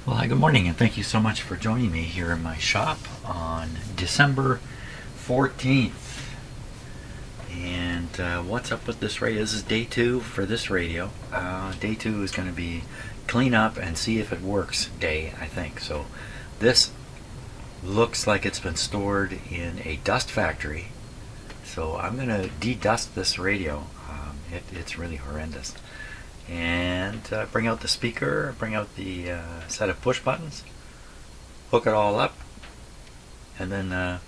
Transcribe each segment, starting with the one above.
Well, hi, good morning, and thank you so much for joining me here in my shop on December 14th. And what's up with this radio? This is day two for this radio. Day two is going to be clean up and see if it works day, I think. So this looks like it's been stored in a dust factory. So I'm going to de-dust this radio. It's really horrendous. And bring out the speaker, bring out the set of push buttons, hook it all up, and then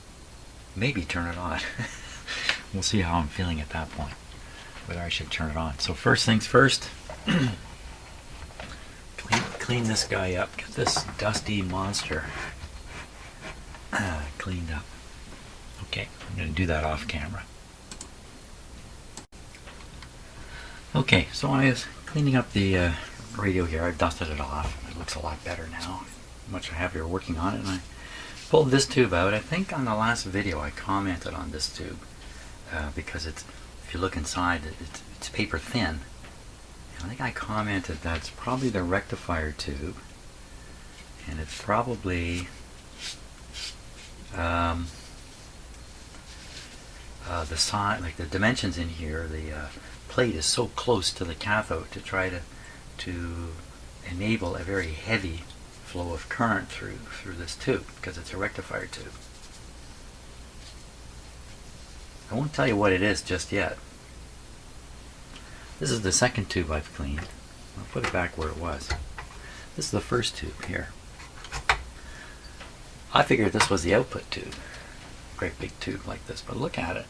maybe turn it on. We'll see how I'm feeling at that point, whether I should turn it on. So first things first, clean this guy up, get this dusty monster cleaned up. Okay, I'm going to do that off camera. Okay, so I was cleaning up the radio here. I've dusted it off. It looks a lot better now. Much happier working on it. And I pulled this tube out. I think on the last video I commented on this tube because it's, if you look inside, it's paper thin. And I think I commented that it's probably the rectifier tube, and it's probably the size, like the dimensions in here. The plate is so close to the cathode to try to enable a very heavy flow of current through this tube, because it's a rectifier tube. I won't tell you what it is just yet. This is the second tube I've cleaned. I'll put it back where it was. This is the first tube here. I figured this was the output tube. Great big tube like this, but look at it.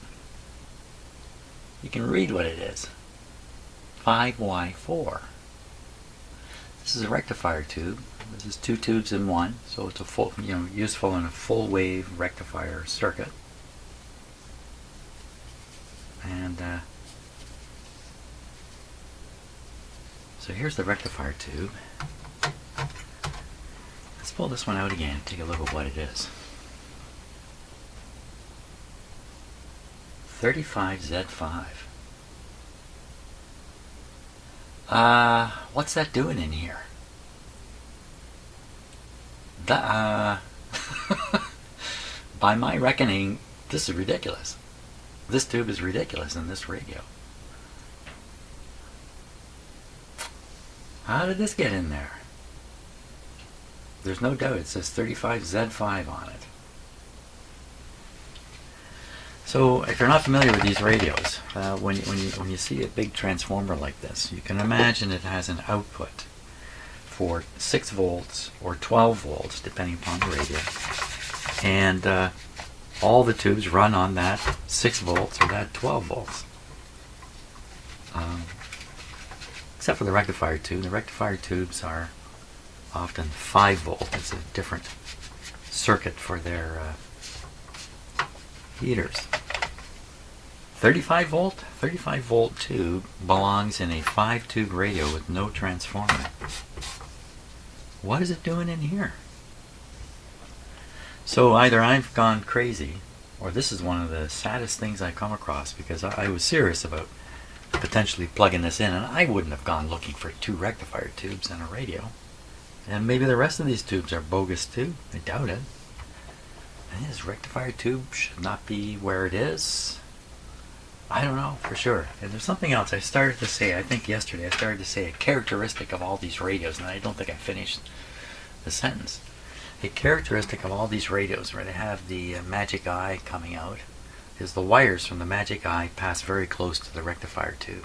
You can read what it is. 5Y4. This is a rectifier tube. This is two tubes in one, so it's a full, useful in a full wave rectifier circuit. And so here's the rectifier tube. Let's pull this one out again and take a look at what it is. 35Z5. What's that doing in here? By my reckoning, this is ridiculous. This tube is ridiculous in this radio. How did this get in there? There's no doubt it says 35Z5 on it. So if you're not familiar with these radios, when you see a big transformer like this, you can imagine it has an output for 6 volts or 12 volts, depending upon the radio. And all the tubes run on that 6 volts or that 12 volts. Except for the rectifier tube. The rectifier tubes are often 5 volt. It's a different circuit for their heaters. 35 volt tube belongs in a 5 tube radio with no transformer. What is it doing in here? So either I've gone crazy, or this is one of the saddest things I come across, because I was serious about potentially plugging this in, and I wouldn't have gone looking for 2 rectifier tubes in a radio. And maybe the rest of these tubes are bogus too. I doubt it. And this rectifier tube should not be where it is. I don't know for sure. And there's something else I started to say, I think yesterday, I started to say a characteristic of all these radios, and I don't think I finished the sentence. A characteristic of all these radios where they have the magic eye coming out is the wires from the magic eye pass very close to the rectifier tube.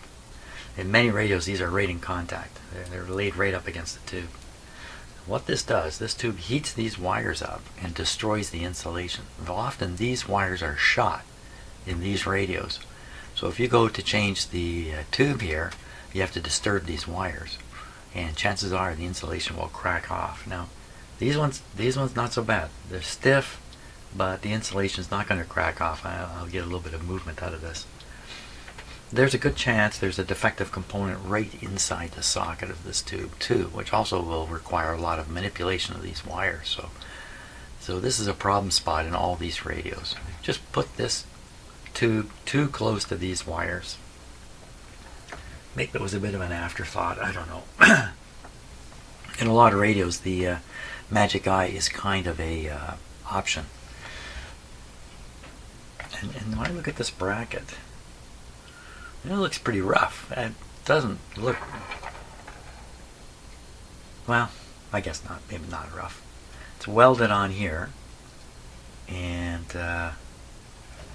In many radios, these are right in contact. They're laid right up against the tube. What this does, this tube heats these wires up and destroys the insulation. Often these wires are shot in these radios. So if you go to change the tube here, you have to disturb these wires, and chances are the insulation will crack off. Now, these ones not so bad. They're stiff, but the insulation is not going to crack off. I'll get a little bit of movement out of this. There's a good chance there's a defective component right inside the socket of this tube too, which also will require a lot of manipulation of these wires. So this is a problem spot in all these radios. Just put this tube too close to these wires. Maybe it was a bit of an afterthought, I don't know. in a lot of radios, the magic eye is kind of a option. And when I look at this bracket, it looks pretty rough. It doesn't look, well, I guess not, maybe not rough. It's welded on here, and I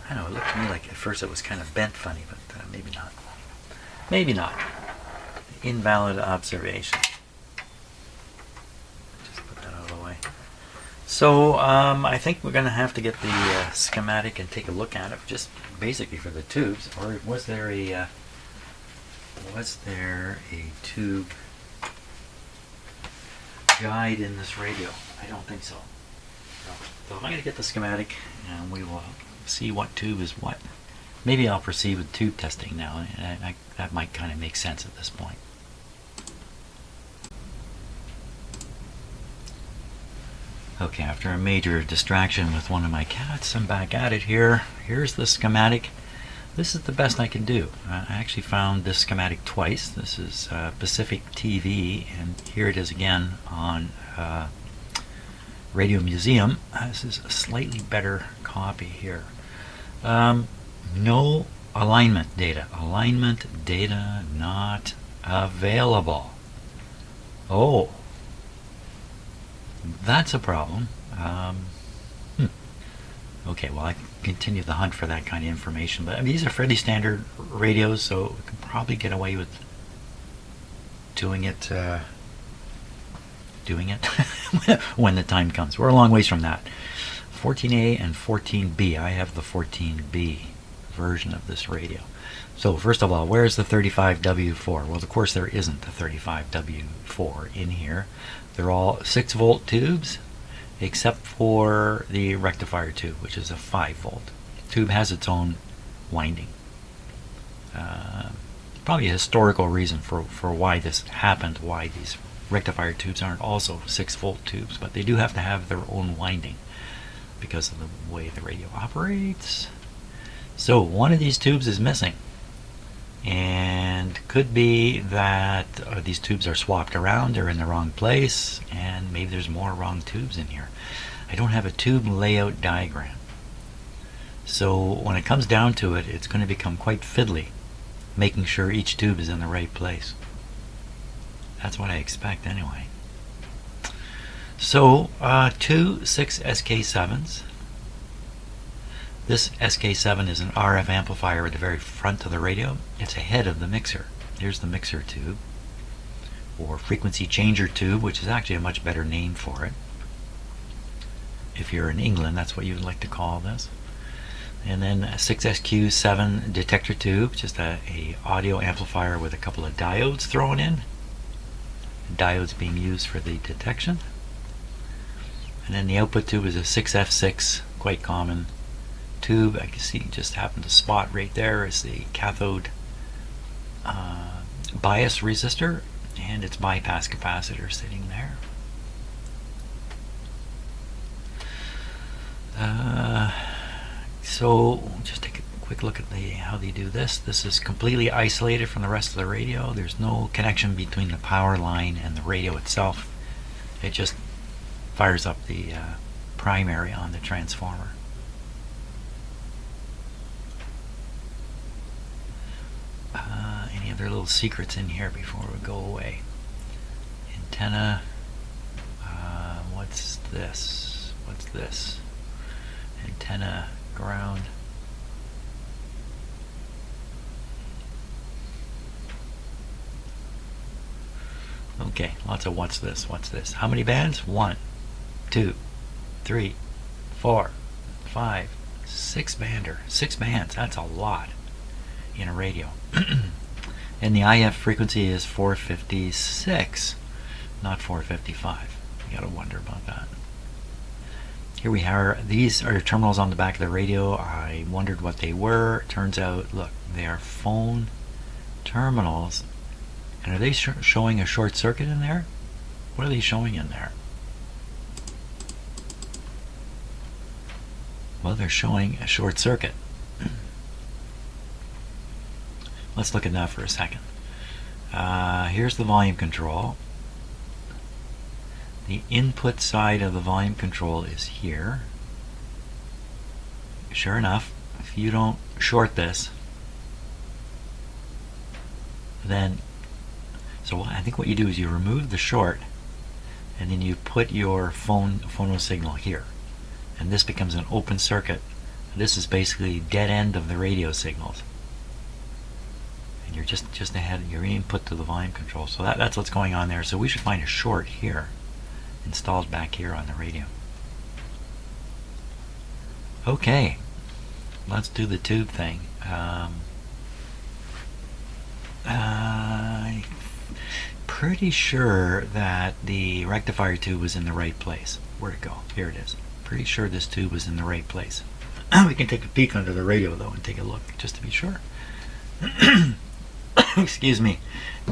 don't know, it looked to me like at first it was kind of bent funny, but maybe not. Maybe not. Invalid observation. Just put that out of the way. So I think we're going to have to get the schematic and take a look at it, just basically for the tubes. Or was there a tube guide in this radio? I don't think so. So I'm going to get the schematic, and we will see what tube is what. Maybe I'll proceed with tube testing now. That might kind of make sense at this point. Okay, after a major distraction with one of my cats, I'm back at it here. Here's the schematic. This is the best I can do. I actually found this schematic twice. This is Pacific TV, and here it is again on Radio Museum. This is a slightly better copy here. No alignment data. Alignment data not available. Oh, that's a problem. Okay, well, I can continue the hunt for that kind of information, but I mean, these are fairly standard radios, so we can probably get away with doing it when the time comes. We're a long ways from that. 14A and 14B. I have the 14B version of this radio. So first of all, where's the 35W4? Well, of course there isn't a 35W4 in here. They're all 6-volt tubes, except for the rectifier tube, which is a 5-volt. Tube has its own winding. Probably a historical reason for why this happened, why these rectifier tubes aren't also 6-volt tubes, but they do have to have their own winding because of the way the radio operates. So one of these tubes is missing, and could be that these tubes are swapped around, they're in the wrong place, and maybe there's more wrong tubes in here. I don't have a tube layout diagram, so when it comes down to it, it's going to become quite fiddly making sure each tube is in the right place. That's what I expect anyway. So two 6 SK7s. This SK7 is an RF amplifier at the very front of the radio. It's ahead of the mixer. Here's the mixer tube, or frequency changer tube, which is actually a much better name for it. If you're in England, that's what you would like to call this. And then a 6SQ7 detector tube, just a audio amplifier with a couple of diodes thrown in. Diodes being used for the detection. And then the output tube is a 6F6, quite common tube. I can see, just happened to spot right there is the cathode bias resistor and its bypass capacitor sitting there. So just take a quick look at how they do this. This is completely isolated from the rest of the radio. There's no connection between the power line and the radio itself. It just fires up the primary on the transformer. Any other little secrets in here before we go away? Antenna. What's this? What's this? Antenna, ground. Okay, lots of what's this, what's this. How many bands? 1, 2, 3, 4, 5, 6 bander. 6 bands, that's a lot in a radio. And the IF frequency is 456, not 455. You gotta wonder about that. Here we are. These are terminals on the back of the radio. I wondered what they were. Turns out, look, they are phone terminals. And are they showing a short circuit in there? What are they showing in there? Well, they're showing a short circuit. Let's look at that for a second. Here's the volume control. The input side of the volume control is here. Sure enough, if you don't short this, then, so I think what you do is you remove the short, and then you put your phono signal here, and this becomes an open circuit. This is basically dead end of the radio signals, and you're just ahead of your input to the volume control. So that's what's going on there. So we should find a short here, installed back here on the radio. Okay, let's do the tube thing. I'm pretty sure that the rectifier tube was in the right place. Where'd it go? Here it is. Pretty sure this tube was in the right place. We can take a peek under the radio though and take a look just to be sure. Excuse me.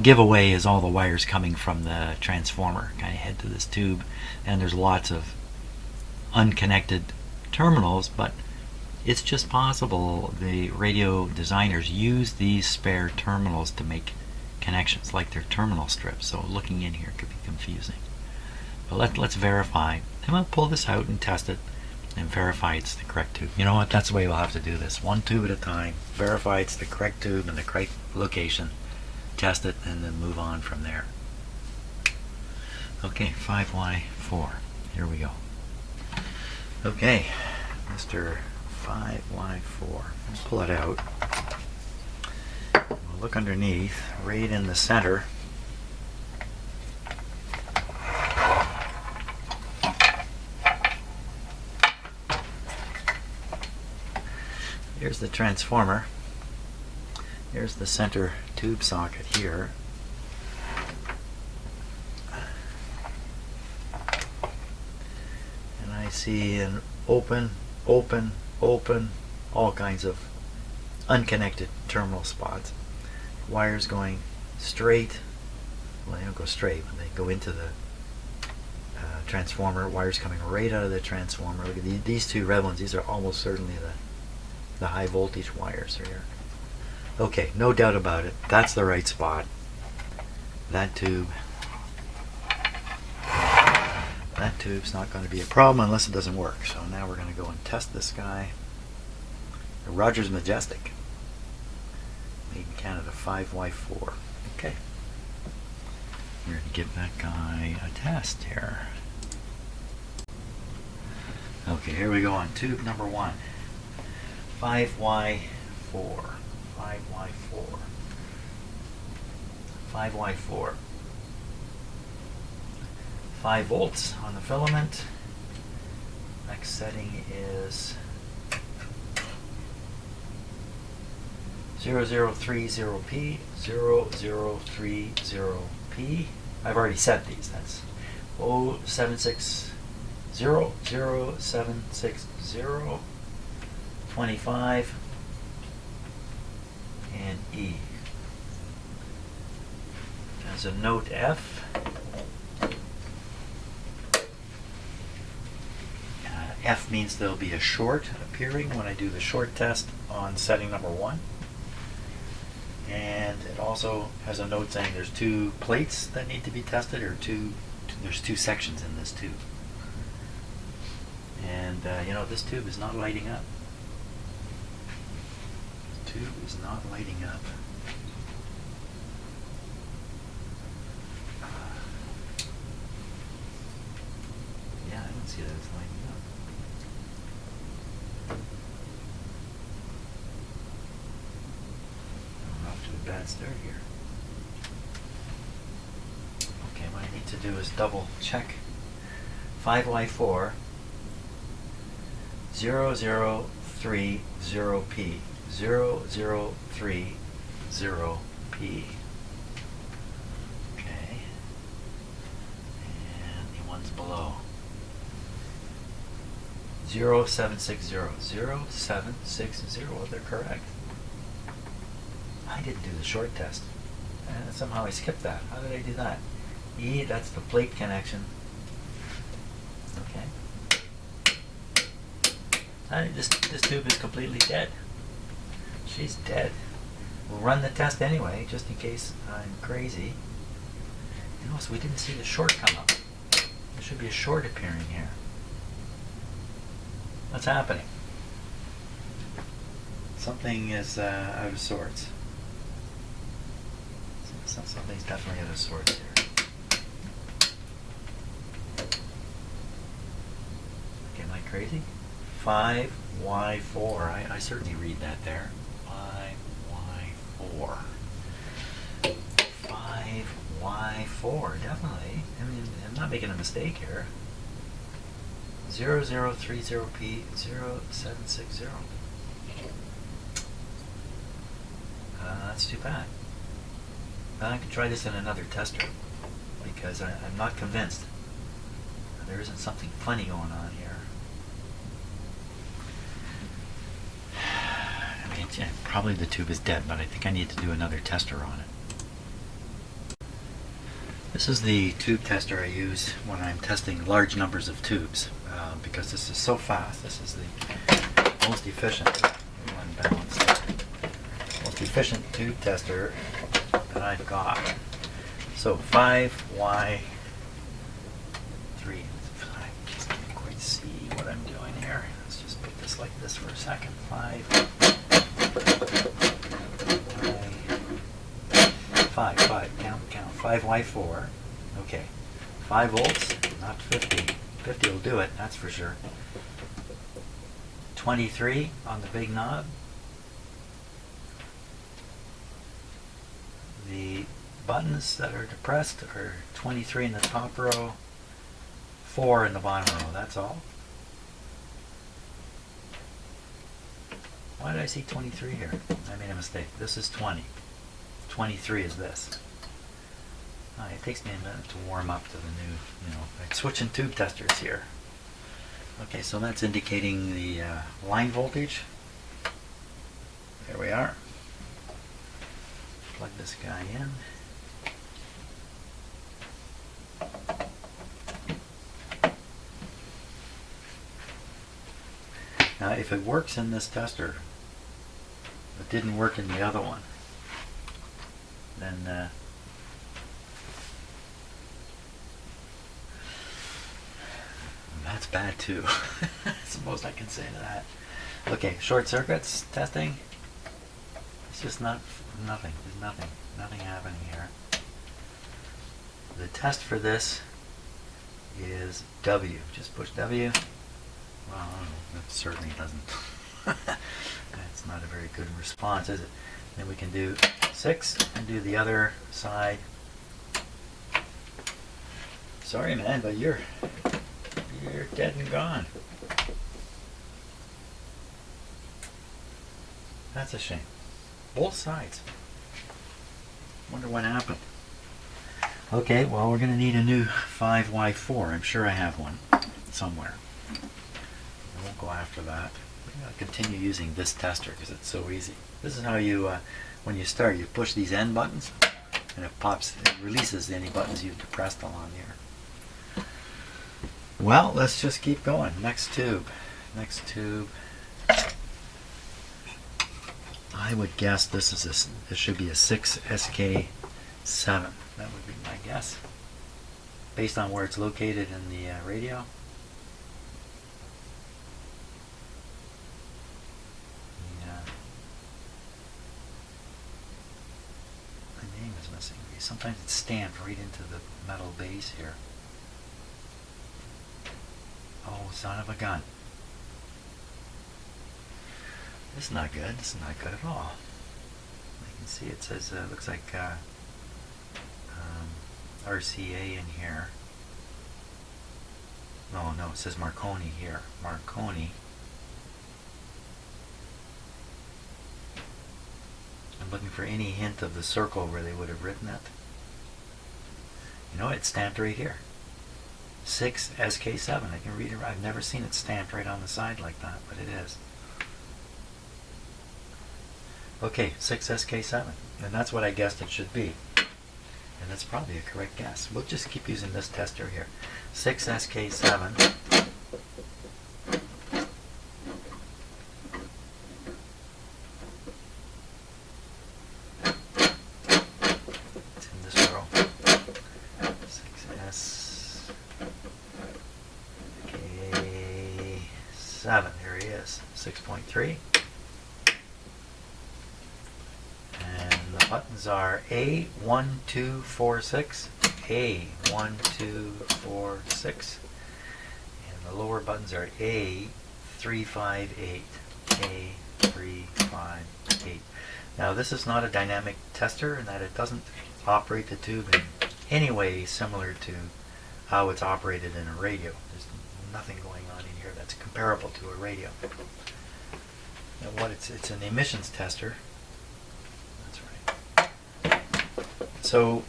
Giveaway is all the wires coming from the transformer kind of head to this tube, and there's lots of unconnected terminals, but it's just possible the radio designers use these spare terminals to make connections like their terminal strips, so looking in here could be confusing. But let's verify, and we'll pull this out and test it and verify it's the correct tube. You know what, that's the way we'll have to do this, one tube at a time. Verify it's the correct tube in the correct location, test it, and then move on from there. Okay, 5Y4, here we go. Okay, Mr. 5Y4, let's pull it out. We'll look underneath, right in the center. Here's the transformer. Here's the center tube socket here. And I see an open, all kinds of unconnected terminal spots. Wires going straight, well, they don't go straight, but they go into the transformer. Wires coming right out of the transformer. Look at these two red ones. These are almost certainly the high voltage wires here. Okay, no doubt about it. That's the right spot. That tube's not going to be a problem unless it doesn't work. So now we're going to go and test this guy. The Rogers Majestic. Made in Canada, 5Y4. Okay. We're going to give that guy a test here. Okay, here we go on tube number 1. 5Y4. 5Y4. 5Y4. 5 volts on the filament. Next setting is 0030P. 0030P. I've already set these. That's 0760 0760 25 and E. As a note F. F means there'll be a short appearing when I do the short test on setting number 1. And it also has a note saying there's 2 plates that need to be tested, or there's 2 sections in this tube. And you know, this tube is not lighting up. The tube is not lighting up. Yeah, I don't see that it's lighting up. I'm off to a bad start here. Okay, what I need to do is double check. 5Y4 0030P. 0030P. Okay. And the ones below. 0760. 0760. Well, they're correct. I didn't do the short test. And somehow I skipped that. How did I do that? E, that's the plate connection. Okay. This tube is completely dead. She's dead. We'll run the test anyway, just in case I'm crazy. You know, so we didn't see the short come up. It be a short appearing here. What's happening? Something is out of sorts. Something's definitely out of sorts here. Okay, am I crazy? 5Y4. I certainly read that there. 5Y4. 5Y4, definitely. I mean, I'm not making a mistake here. 0030P0760. That's too bad. I can try this in another tester because I'm not convinced. There isn't something funny going on here. I mean, yeah, probably the tube is dead, but I think I need to do another tester on it. This is the tube tester I use when I'm testing large numbers of tubes because this is so fast. This is the most efficient, unbalanced, most efficient tube tester that I've got. So 5Y3. I just can't quite see what I'm doing here. Let's just put this like this for a second. 5Y4. Okay. 5 volts, not 50. 50 will do it, that's for sure. 23 on the big knob. The buttons that are depressed are 23 in the top row, 4 in the bottom row, that's all. Why did I see 23 here? I made a mistake. This is 20. 23 is this. It takes me a minute to warm up to the new, like switching tube testers here. Okay, so that's indicating the line voltage. There we are. Plug this guy in. Now, if it works in this tester, but didn't work in the other one, then that's bad too. That's the most I can say to that. Okay, short circuits testing. It's just nothing. There's nothing happening here. The test for this is W. Just push W. Well, I don't know. That certainly doesn't. That's not a very good response, is it? Then we can do 6 and do the other side. Sorry, man, but you're dead and gone. That's a shame. Both sides. Wonder what happened. Okay, well, we're going to need a new 5Y4. I'm sure I have one somewhere. I won't go after that. I'm going to continue using this tester because it's so easy. This is how you, when you start, you push these end buttons and it releases any buttons you've depressed along here. Well, let's just keep going. Next tube. I would guess this should be a 6SK7. That would be my guess, based on where it's located in the radio. The name is missing. Sometimes it's stamped right into the metal base here. Oh, son of a gun. This is not good. This is not good at all. You can see it says, looks like RCA in here. No, it says Marconi here. Marconi. I'm looking for any hint of the circle where they would have written it. You know, it's stamped right here. 6SK7. I can read it. I've never seen it stamped right on the side like that, but it is. Okay, 6SK7. And that's what I guessed it should be. And that's probably a correct guess. We'll just keep using this tester here. 6SK7. It's in this row. 6S. 7. Here he is, 6.3. And the buttons are A1246, A1246. And the lower buttons are A358, A358. Now this is not a dynamic tester in that it doesn't operate the tube in any way similar to how it's operated in a radio. There's nothing going on in here that's comparable to a radio. Now what it's an emissions tester. That's right. So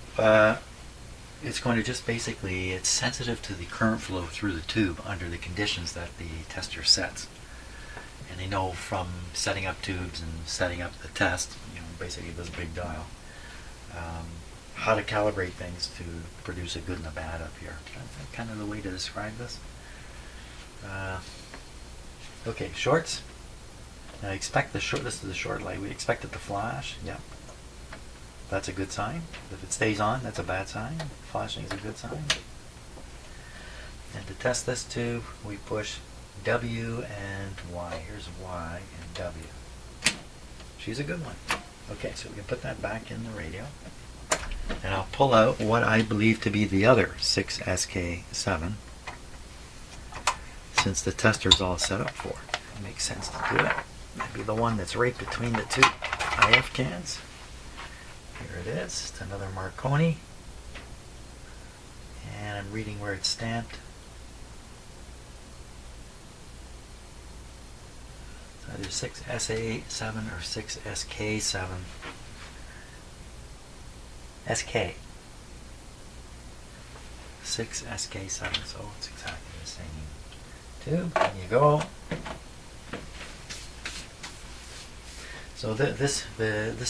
it's going to just basically, it's sensitive to the current flow through the tube under the conditions that the tester sets. And they know from setting up tubes and setting up the test, basically this big dial, how to calibrate things to produce a good and a bad up here. That's kind of the way to describe this. Okay, shorts. Now expect this is the short light. We expect it to flash. Yep. That's a good sign. If it stays on, that's a bad sign. Flashing is a good sign. And to test this tube, we push W and Y. Here's Y and W. She's a good one. Okay, so we can put that back in the radio. And I'll pull out what I believe to be the other 6SK7, since the tester's all set up for it. It makes sense to do it. Maybe the one that's right between the two IF cans. Here it is. It's another Marconi. And I'm reading where it's stamped. It's either 6SA7 or 6SK7. SK. 6SK7, so it's exactly the same tube. There you go. So this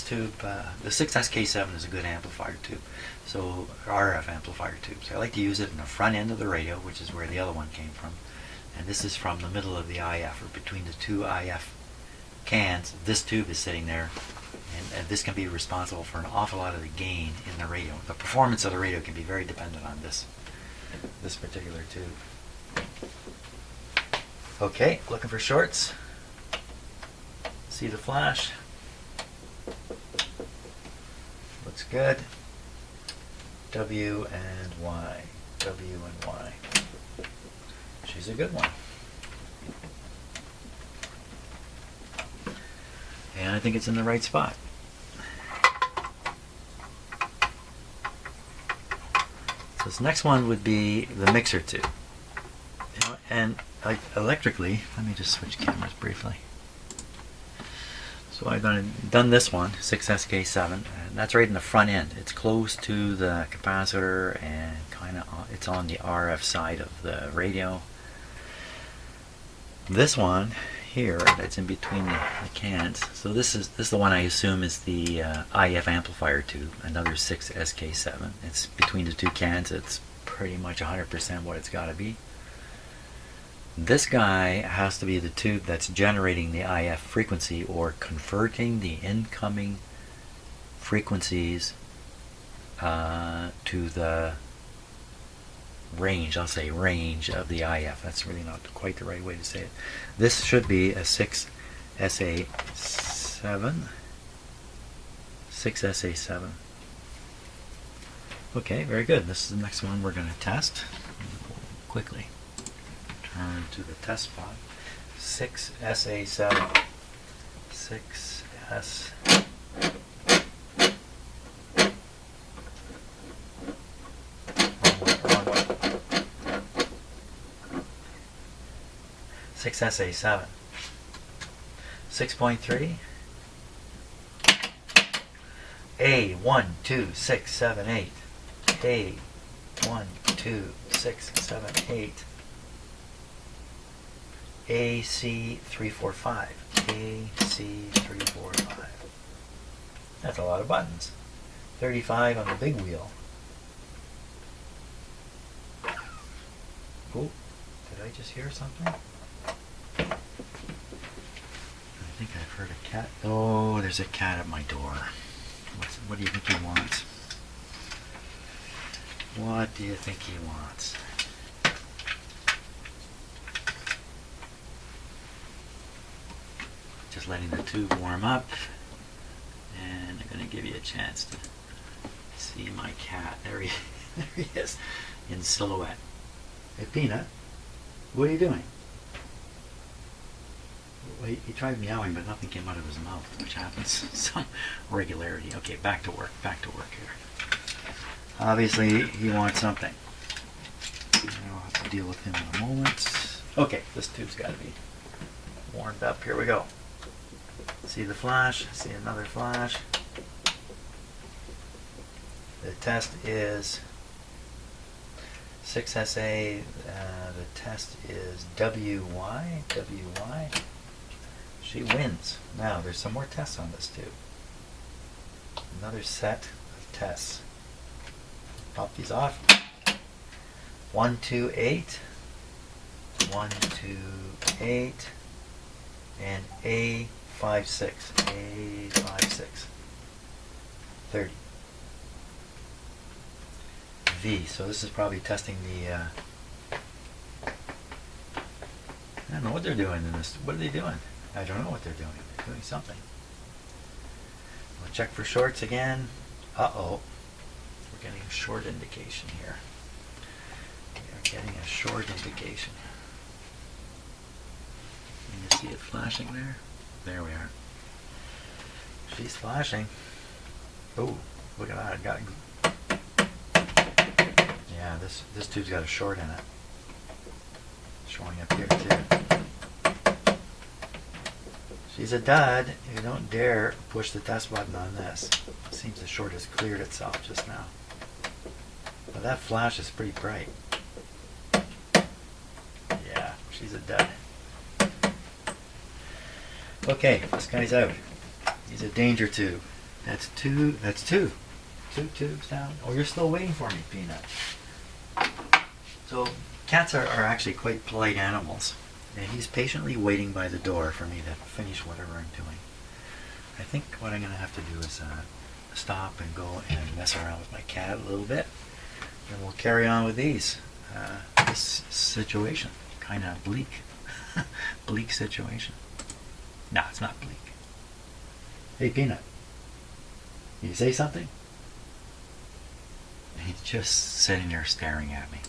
tube, the 6SK7 is a good amplifier tube. So RF amplifier tubes. I like to use it in the front end of the radio, which is where the other one came from. And this is from the middle of the IF, or between the two IF cans. This tube is sitting there, and this can be responsible for an awful lot of the gain in the radio. The performance of the radio can be very dependent on this particular tube. Okay, looking for shorts. See the flash. Looks good. W and Y. W and Y. She's a good one. And I think it's in the right spot. So this next one would be the mixer tube. And electrically, let me just switch cameras briefly. So I've done this one, 6SK7, and that's right in the front end. It's close to the capacitor and it's on the RF side of the radio. This one here, that's in between the cans. So this is the one I assume is the IF amplifier tube, another 6SK7. It's between the two cans. It's pretty much 100% what it's got to be. This guy has to be the tube that's generating the IF frequency, or converting the incoming frequencies to the range, I'll say range of the IF. That's really not quite the right way to say it. This should be a 6SA7. 6SA7. Okay, very good. This is the next one we're going to test quickly. Turn to the test spot. 6SA7. 6S. 6SA7. 6.3. A12678. A12678. AC345. AC345. That's a lot of buttons. 35 on the big wheel. Oh, did I just hear something? I think I've heard a cat. Oh, there's a cat at my door. What do you think he wants? What do you think he wants? just letting the tube warm up, and I'm going to give you a chance to see my cat. There he is in silhouette. Hey Peanut, what are you doing? Well, he tried meowing, but nothing came out of his mouth, which happens some regularity. Okay, back to work here. Obviously, he wants something. I'll have to deal with him in a moment. Okay, this tube's got to be warmed up. Here we go. See the flash? See another flash. The test is 6SA. The test is WY. She wins. Now, there's some more tests on this tube. Another set of tests. Pop these off. 128, 128, and A56, A56, 30. V, so this is probably testing the, I don't know what they're doing in this. What are they doing? I don't know what they're doing. They're doing something. We'll check for shorts again. Uh-oh. We're getting a short indication here. We are getting a short indication. Can you see it flashing there? There we are. She's flashing. Oh, look at that. It got, yeah, this tube's got a short in it. Showing up here too. She's a dud. You don't dare push the test button on this. It seems the short has cleared itself just now. But that flash is pretty bright. Yeah, she's a dud. Okay, this guy's out. He's a danger tube. That's two. That's two. Two tubes down. Oh, you're still waiting for me, Peanut. So cats are actually quite polite animals. And he's patiently waiting by the door for me to finish whatever I'm doing. I think what I'm going to have to do is stop and go and mess around with my cat a little bit. And we'll carry on with these. This situation. Kind of bleak. Bleak situation. No, it's not bleak. Hey, Peanut. Can you say something? He's just sitting there staring at me.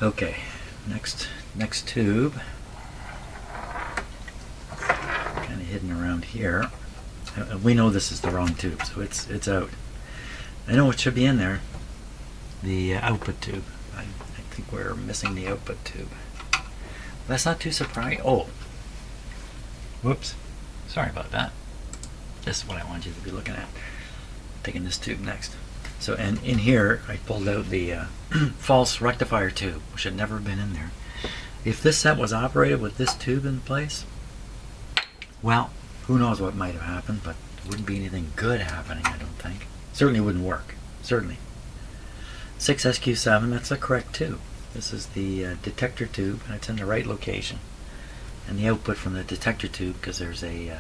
Okay, next tube. Kind of hidden around here. We know this is the wrong tube, so it's out. I know what should be in there. The output tube. I think we're missing the output tube. That's not too surprising. Oh, whoops. Sorry about that. This is what I want you to be looking at. Taking this tube next. So, and in here, I pulled out the false rectifier tube, which had never been in there. If this set was operated with this tube in place, well, who knows what might have happened, but it wouldn't be anything good happening, I don't think. Certainly wouldn't work. Certainly. 6SQ7, that's the correct tube. This is the detector tube, and it's in the right location. And the output from the detector tube, because there's a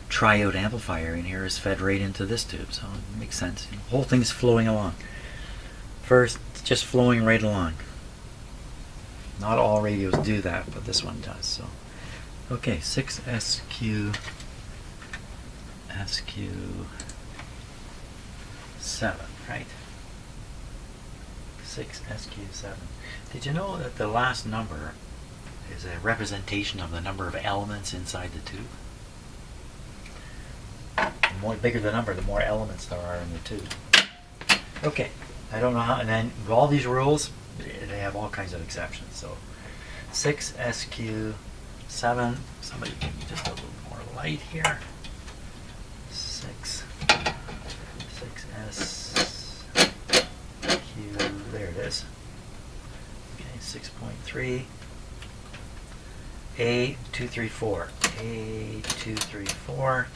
triode amplifier in here, is fed right into this tube, so it makes sense. The whole thing's flowing along. First, it's just flowing right along. Not all radios do that, but this one does. So, okay, 6SQ7, right? 6SQ7. Did you know that the last number is a representation of the number of elements inside the tube? The more bigger the number, the more elements there are in the tube. Okay, I don't know how, and then with all these rules, they have all kinds of exceptions. So 6SQ7, somebody give me just a little more light here. 6SQ, there it is. Okay, 6.3. A234, A234,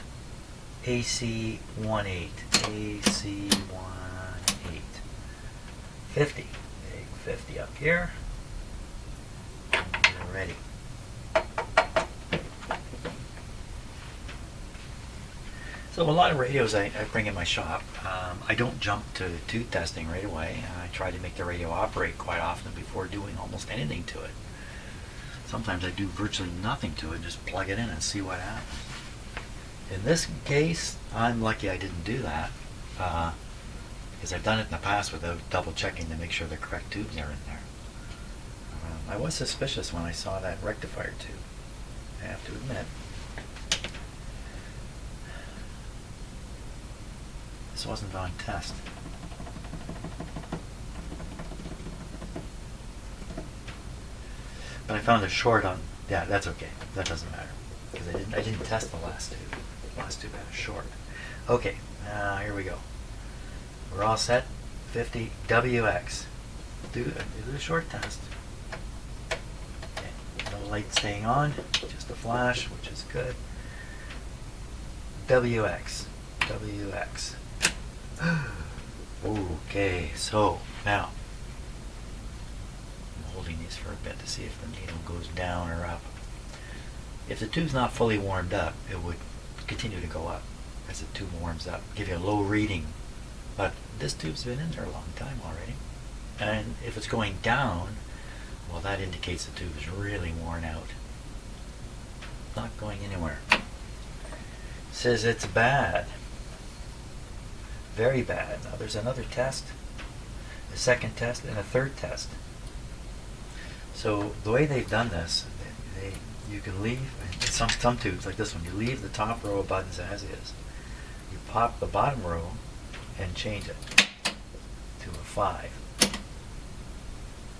AC18, AC18, 50, big 50 up here, and we're ready. So a lot of radios I bring in my shop. I don't jump to tube testing right away. I try to make the radio operate quite often before doing almost anything to it. sometimes I do virtually nothing to it, just plug it in and see what happens. In this case, I'm lucky I didn't do that, because I've done it in the past without double checking to make sure the correct tubes are in there. I was suspicious when I saw that rectifier tube, I have to admit. This wasn't on test. But I found a short on, yeah, that's okay. That doesn't matter, because I didn't test the last tube. The last tube had a short. Okay, here we go. We're all set. 50 WX. Do the short test. Okay, no light staying on, just a flash, which is good. WX. WX. Okay, so now I'm holding these for a bit to see if the needle goes down or up. If the tube's not fully warmed up, it would continue to go up as the tube warms up, give you a low reading. But this tube's been in there a long time already. And if it's going down, well, that indicates the tube is really worn out. Not going anywhere. Says it's bad. Very bad. Now there's another test, a second test, and a third test. So the way they've done this, you can leave some tubes like this one. You leave the top row of buttons as is. You pop the bottom row and change it to a 5.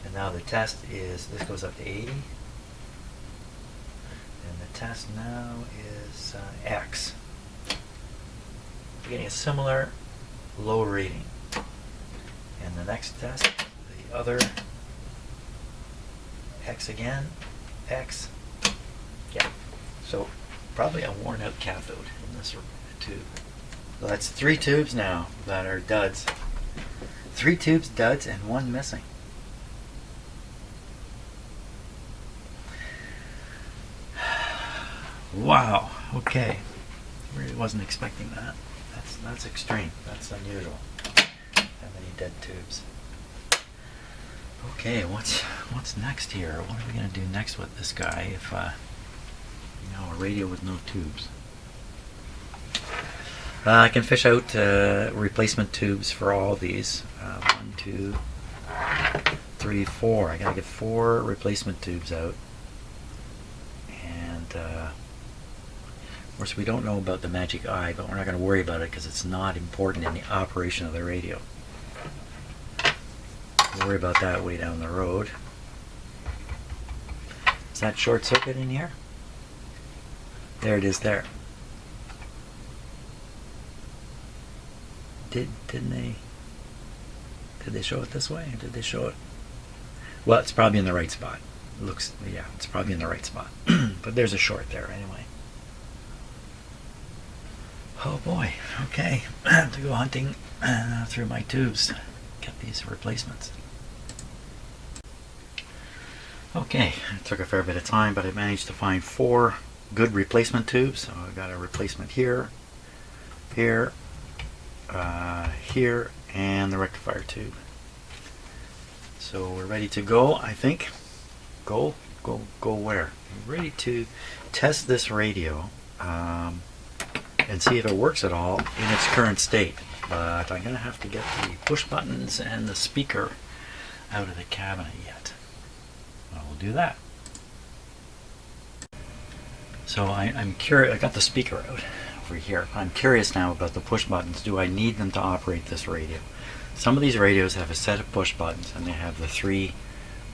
And now the test is, this goes up to 80. And the test now is X. We're getting a similar low reading. And the next test, the other X again, X. Yeah. So probably a worn out cathode in this tube. So that's 3 tubes now that are duds. 3 tubes duds and 1 missing. Wow. Okay. Really wasn't expecting that. That's extreme. That's unusual. That many dead tubes. Okay, what's next here? What are we gonna do next with this guy if a radio with no tubes? I can fish out replacement tubes for all these. 1, 2, 3, 4. I gotta get 4 replacement tubes out. And of course, we don't know about the magic eye, but we're not going to worry about it because it's not important in the operation of the radio. We'll worry about that way down the road. Is that short circuit in here? There it is there. Did they show it this way, or did they show it? Well, it's probably in the right spot. Yeah, it's probably in the right spot. But there's a short there anyway. Oh boy, okay. I have to go hunting through my tubes, get these replacements. Okay, it took a fair bit of time, but I managed to find 4 good replacement tubes. So I got a replacement here, here, here, and the rectifier tube. So we're ready to go, I think. Go where? We're ready to test this radio and see if it works at all in its current state. But I'm going to have to get the push buttons and the speaker out of the cabinet yet. Well, we'll do that. So I'm curious. I got the speaker out over here. I'm curious now about the push buttons. Do I need them to operate this radio? Some of these radios have a set of push buttons, and they have the 3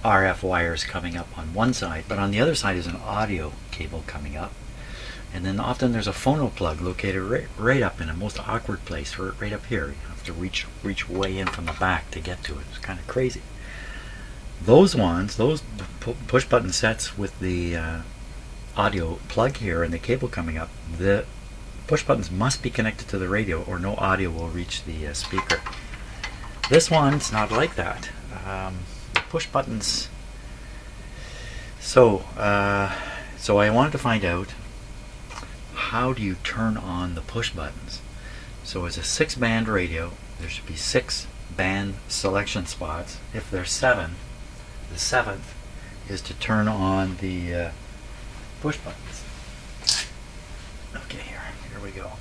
RF wires coming up on one side, but on the other side is an audio cable coming up. And then often there's a phono plug located right up in a most awkward place, right up here. You have to reach way in from the back to get to it. It's kind of crazy. Those push button sets with the audio plug here and the cable coming up, the push buttons must be connected to the radio or no audio will reach the speaker. This one's not like that. The push buttons. So I wanted to find out, how do you turn on the push buttons? So as a 6-band radio, there should be 6 band selection spots. If there's 7, the 7th is to turn on the push buttons. Okay, here we go.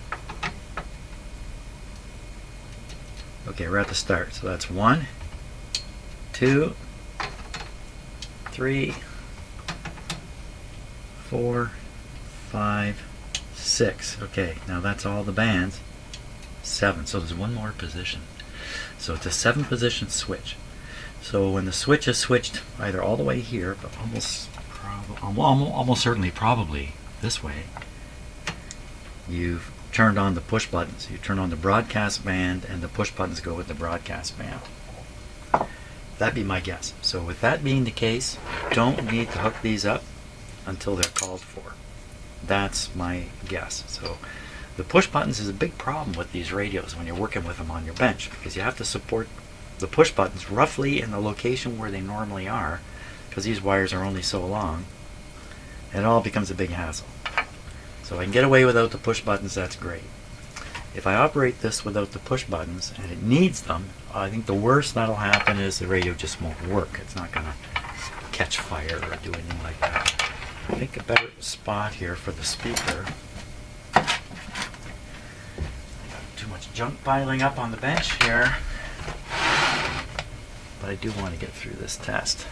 Okay, we're at the start. So that's 1, 2, 3, 4, 5, 6. Okay, now that's all the bands. 7. So there's one more position. So it's a 7-position switch. So when the switch is switched either all the way here, but almost certainly probably this way, you've turned on the push buttons. You turn on the broadcast band, and the push buttons go with the broadcast band. That'd be my guess. So with that being the case, you don't need to hook these up until they're called for. That's my guess. So the push buttons is a big problem with these radios when you're working with them on your bench, because you have to support the push buttons roughly in the location where they normally are, because these wires are only so long, and it all becomes a big hassle. So if I can get away without the push buttons, that's great. If I operate this without the push buttons and it needs them, I think the worst that'll happen is the radio just won't work. It's not going to catch fire or do anything like that. I think a better spot here for the speaker. I got too much junk piling up on the bench here, but I do want to get through this test.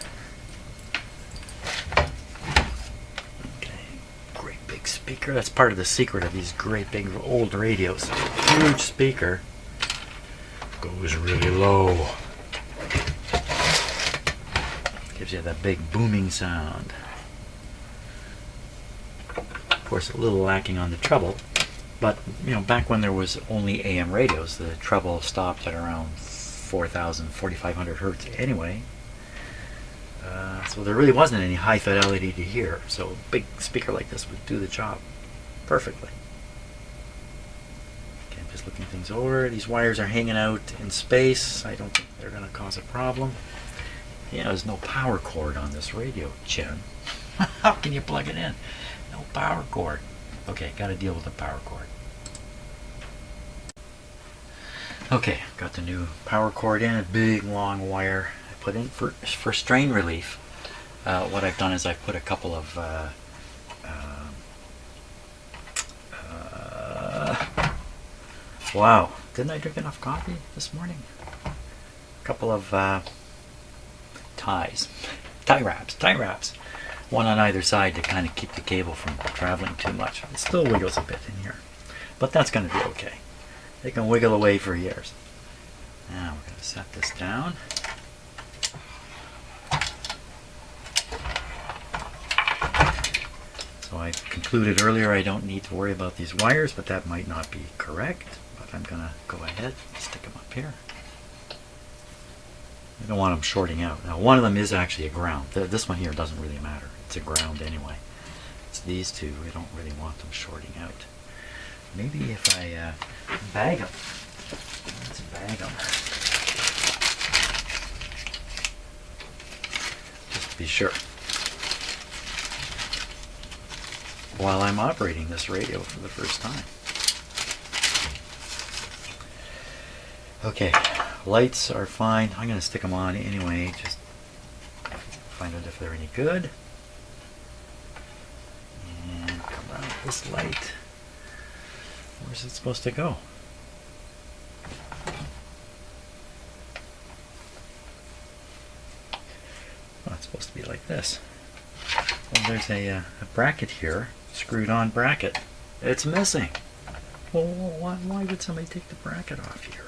Speaker. That's part of the secret of these great big old radios. Huge speaker goes really low. Gives you that big booming sound. Of course, a little lacking on the treble, but you know, back when there was only AM radios, the treble stopped at around 4,000, 4,500 hertz anyway. So there really wasn't any high fidelity to hear, so a big speaker like this would do the job perfectly. Okay, I'm just looking things over. These wires are hanging out in space. I don't think they're going to cause a problem. Yeah, there's no power cord on this radio, Chen. How can you plug it in? No power cord. Okay, got to deal with the power cord. Okay, got the new power cord in, a big long wire I put in for strain relief. What I've done is I've put a couple of wow, didn't I drink enough coffee this morning? A couple of tie wraps, one on either side to kind of keep the cable from traveling too much. It still wiggles a bit in here, but that's going to be okay. They can wiggle away for years. Now we're going to set this down. So I concluded earlier I don't need to worry about these wires, but that might not be correct. But I'm going to go ahead and stick them up here. I don't want them shorting out. Now one of them is actually a ground. This one here doesn't really matter. It's a ground anyway. It's these two. I don't really want them shorting out. Maybe if I bag them. Let's bag them. Just to be sure. While I'm operating this radio for the first time. Okay, lights are fine. I'm going to stick them on anyway, just find out if they're any good. And come around this light. Where's it supposed to go? Oh, it's supposed to be like this. Well, there's a bracket here, screwed on bracket. It's missing. Well, why would somebody take the bracket off here?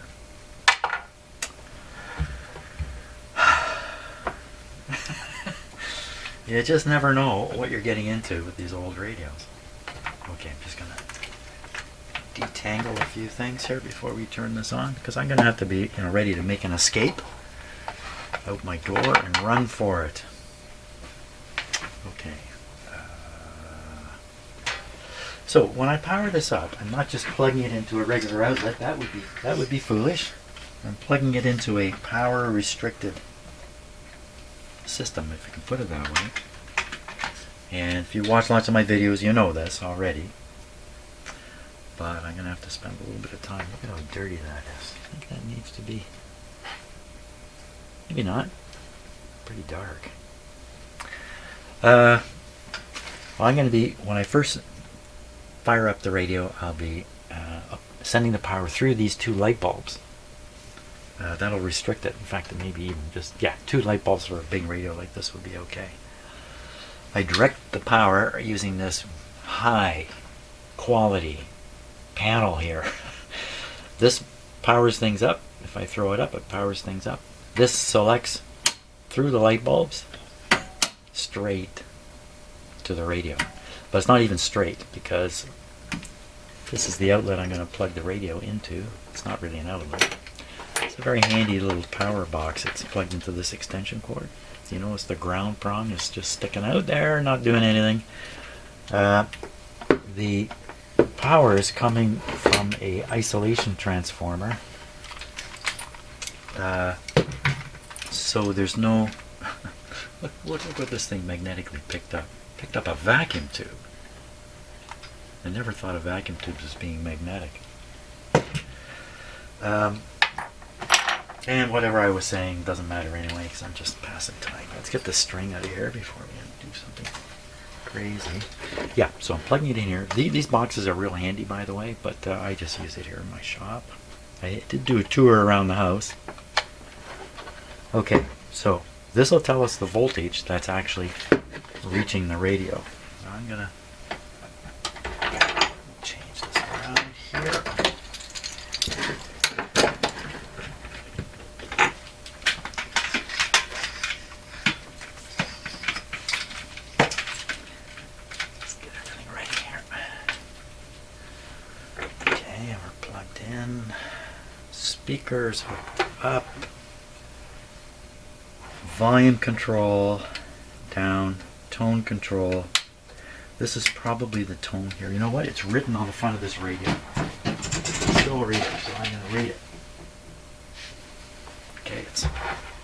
You just never know what you're getting into with these old radios. Okay, I'm just going to detangle a few things here before we turn this on, because I'm going to have to be ready to make an escape out my door and run for it. Okay. So when I power this up, I'm not just plugging it into a regular outlet. That would be foolish. I'm plugging it into a power restricted system, if you can put it that way. And if you watch lots of my videos, you know this already. But I'm going to have to spend a little bit of time. Look at how dirty that is. I think that needs to be, maybe not, pretty dark. Well, I'm going to be, when I first fire up the radio, I'll be sending the power through these two light bulbs. That'll restrict it. In fact, it maybe even just, yeah, 2 light bulbs for a big radio like this would be okay. I direct the power using this high quality panel here. This powers things up. If I throw it up, it powers things up. This selects through the light bulbs straight to the radio. But it's not even straight because this is the outlet I'm going to plug the radio into. It's not really an outlet. It's a very handy little power box. It's plugged into this extension cord. You notice the ground prong is just sticking out there, not doing anything. The power is coming from a isolation transformer. So there's no... look what this thing magnetically picked up. Picked up a vacuum tube. I never thought of vacuum tubes as being magnetic. And whatever I was saying doesn't matter anyway, because I'm just passing time. Let's get this string out of here before we do something crazy. Yeah, so I'm plugging it in here. These boxes are real handy, by the way, but I just use it here in my shop. I did do a tour around the house. Okay, so this will tell us the voltage that's actually reaching the radio. Now I'm going to change this around here. Let's get everything right here. Okay, we're plugged in. Speakers hooked up. Volume control down, tone control. This is probably the tone here. You know what? It's written on the front of this radio. Still a reader, so I'm going to read it. Okay, it's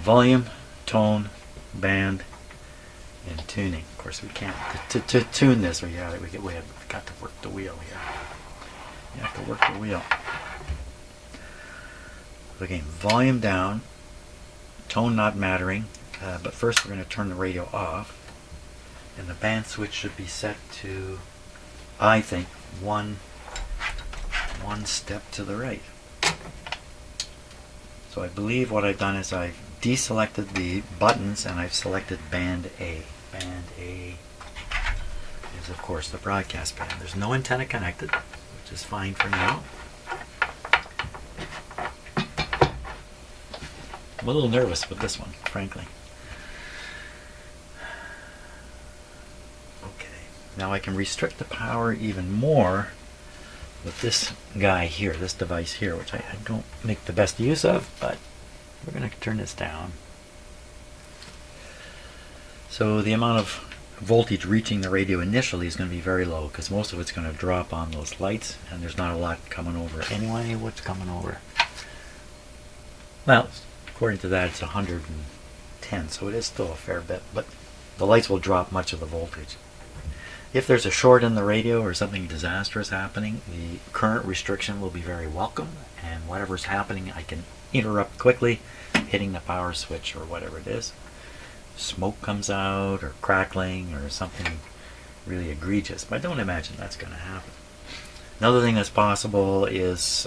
volume, tone, band, and tuning. Of course, we can't to tune this. We have got to work the wheel here. You have to work the wheel. Okay, volume down, tone not mattering. But first we're going to turn the radio off, and the band switch should be set to, I think, one step to the right. So I believe what I've done is I've deselected the buttons and I've selected band A. Band A is of course the broadcast band. There's no antenna connected, which is fine for now. I'm a little nervous with this one, frankly. Now I can restrict the power even more with this guy here, this device here, which I don't make the best use of, but we're going to turn this down. So the amount of voltage reaching the radio initially is going to be very low because most of it's going to drop on those lights, and there's not a lot coming over anyway. What's coming over? Well, according to that, it's 110, so it is still a fair bit, but the lights will drop much of the voltage. If there's a short in the radio or something disastrous happening, the current restriction will be very welcome, and whatever's happening I can interrupt quickly, hitting the power switch or whatever it is. Smoke comes out or crackling or something really egregious, but I don't imagine that's going to happen. Another thing that's possible is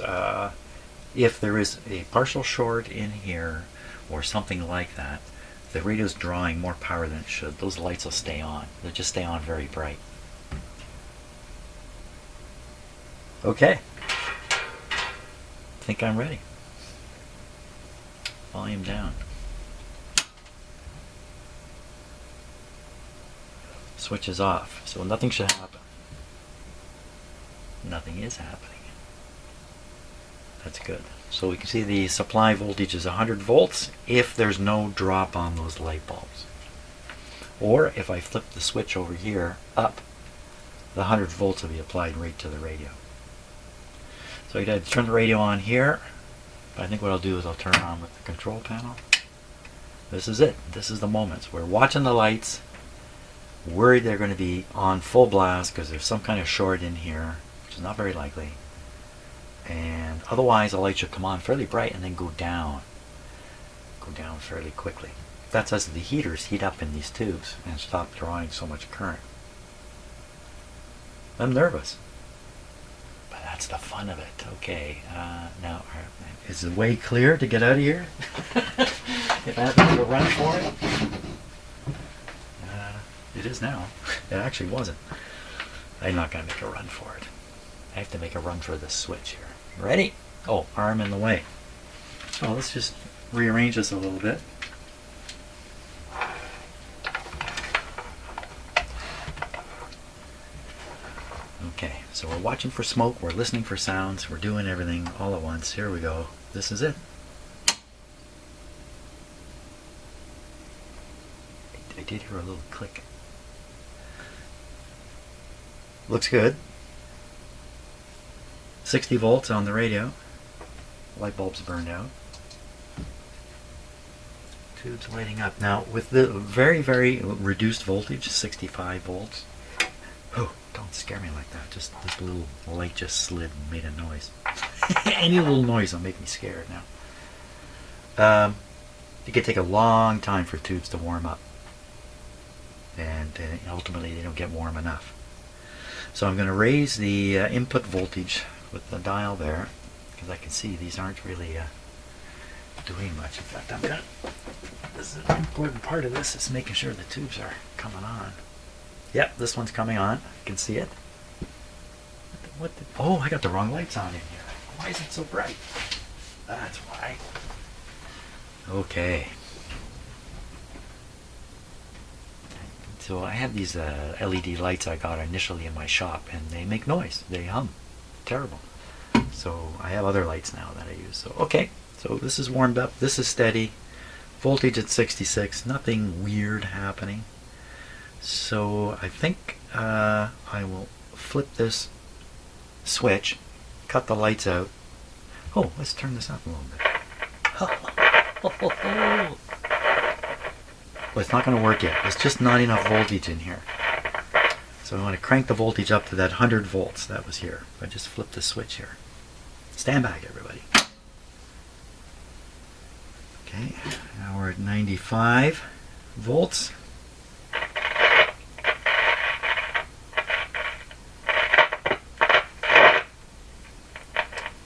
if there is a partial short in here or something like that, the radio's drawing more power than it should. Those lights will stay on. They'll just stay on very bright. Okay. I think I'm ready. Volume down. Switch is off, so nothing should happen. Nothing is happening. That's good. So we can see the supply voltage is 100 volts if there's no drop on those light bulbs. Or if I flip the switch over here up, the 100 volts will be applied right to the radio. So I got to turn the radio on here, but I think what I'll do is I'll turn it on with the control panel. This is it. This is the moment. We're watching the lights, worried they're going to be on full blast because there's some kind of short in here, which is not very likely. And otherwise the light should come on fairly bright and then go down fairly quickly. That's as the heaters heat up in these tubes and stop drawing so much current. I'm nervous. But that's the fun of it. Okay, now, is the way clear to get out of here? If I have to make a run for it? It is now. It actually wasn't. I'm not going to make a run for it. I have to make a run for this switch here. Ready? Oh, arm in the way. Oh, let's just rearrange this a little bit. Okay, so we're watching for smoke, we're listening for sounds, we're doing everything all at once. Here we go. This is it. I did hear a little click. Looks good. 60 volts on the radio. Light bulb's burned out. Tube's lighting up. Now, with the very, very reduced voltage, 65 volts. Oh, don't scare me like that. Just this little light just slid and made a noise. Any little noise will make me scared now. It could take a long time for tubes to warm up. And ultimately they don't get warm enough. So I'm going to raise the input voltage with the dial there, because I can see these aren't really doing much. In fact, I'm going to, this is an important part of this, is making sure the tubes are coming on. Yep, this one's coming on. I can see it. Oh, I got the wrong lights on in here. Why is it so bright? That's why. Okay. So I have these LED lights I got initially in my shop, and they make noise. They hum. Terrible. So I have other lights now that I use. So okay, so this is warmed up. This is steady. Voltage at 66. Nothing weird happening. So I think I will flip this switch, cut the lights out. Oh, let's turn this up a little bit. Well, it's not going to work yet. There's just not enough voltage in here. So I want to crank the voltage up to that 100 volts that was here. I just flip the switch here. Stand back, everybody. Okay, now we're at 95 volts.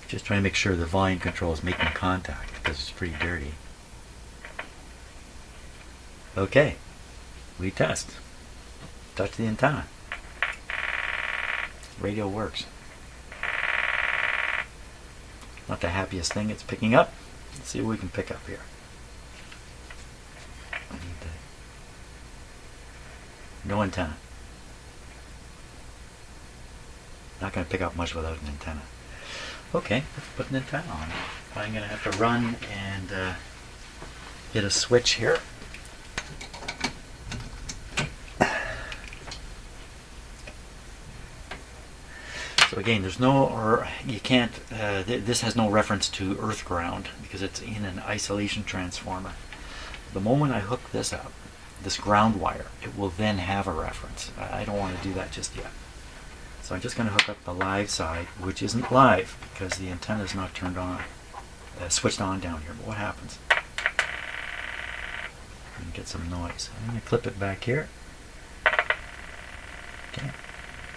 Just trying to make sure the volume control is making contact, because it's pretty dirty. Okay, we test. Touch the antenna. Radio works. Not the happiest thing it's picking up. Let's see what we can pick up here. I need no antenna. Not going to pick up much without an antenna. Okay, let's put an antenna on. I'm going to have to run and hit a switch here. So again, there's no, or you can't, this has no reference to earth ground because it's in an isolation transformer. The moment I hook this up, this ground wire, it will then have a reference. I don't want to do that just yet. So I'm just going to hook up the live side, which isn't live because the antenna is not turned on, switched on down here. But what happens? And get some noise. I'm going to clip it back here. Okay.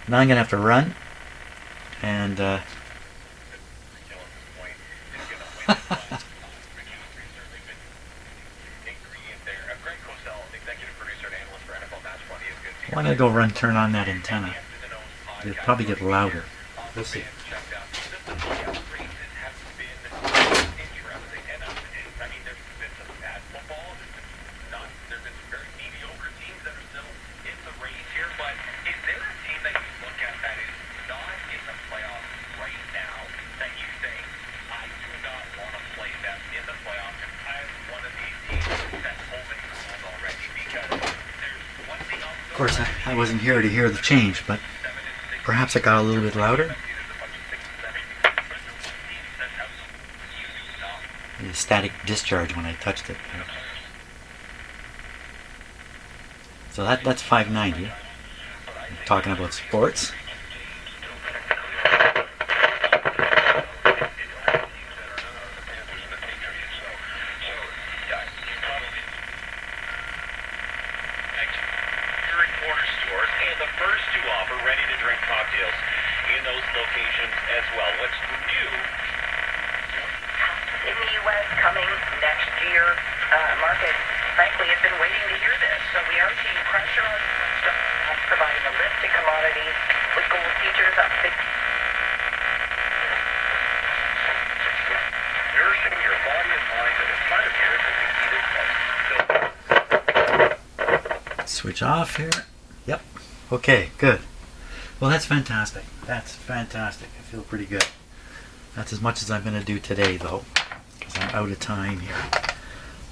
Now I'm going to have to run. And why don't I go run, turn on that antenna? It'll probably get louder. We'll see. Of course, I wasn't here to hear the change, but perhaps it got a little bit louder. The static discharge when I touched it. So that's 590. I'm talking about sports. the first to offer ready-to-drink cocktails in those locations as well. What's new? In the U.S. coming next year, market, frankly, has been waiting to hear this. So we are seeing pressure on stocks, providing a lift to commodities with gold futures up 6. Nourishing your body and mind at a time of year that we need it most. Switch off here. Yep. Okay, good. Well, that's fantastic. That's fantastic. I feel pretty good. That's as much as I'm going to do today, though, because I'm out of time here.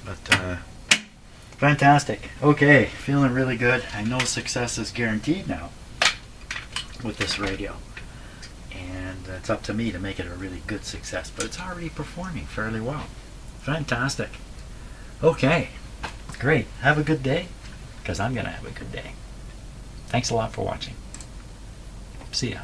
But fantastic. Okay, feeling really good. I know success is guaranteed now with this radio. And it's up to me to make it a really good success. But it's already performing fairly well. Fantastic. Okay, great. Have a good day, because I'm going to have a good day. Thanks a lot for watching. See ya.